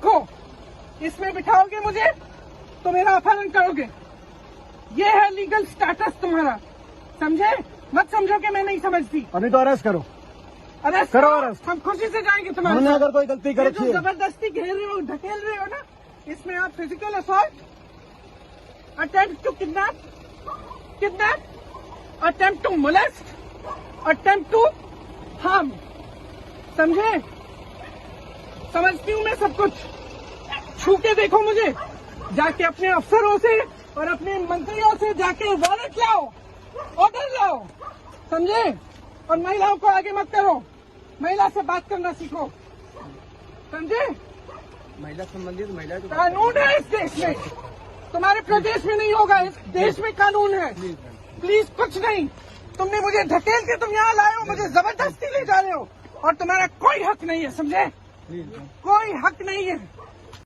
को इसमें बिठाओगे मुझे तो मेरा अपहरण करोगे। ये है लीगल स्टेटस तुम्हारा, समझे? मत समझो कि मैं नहीं समझती। अभी तो अरेस्ट करो, अरेस्ट करो अरेस्ट। हम खुशी से जाएंगे तुम्हारे हमने साथ। अगर कोई गलती कर ये रखी जो है, जबरदस्ती घेर रहे हो, ढकेल रहे हो ना, इसमें आप physical assault, attempt to kidnap, attempt to molest, attempt to harm, समझे? समझती हूँ मैं सब कुछ। छू के देखो मुझे, जाके अपने अफसरों से और अपने मंत्रियों से जाके वारंट लाओ, ऑर्डर लाओ, समझे? और महिलाओं को आगे मत करो, महिला से बात करना सीखो, समझे? महिला संबंधित महिला कानून है इस देश में, तुम्हारे प्रदेश में नहीं होगा, इस देश में कानून है। प्लीज कुछ नहीं, तुमने मुझे ढकेल के तुम यहाँ लाए हो, मुझे जबरदस्ती ले जा रहे हो और तुम्हारा कोई हक नहीं है, समझे? कोई हक नहीं है।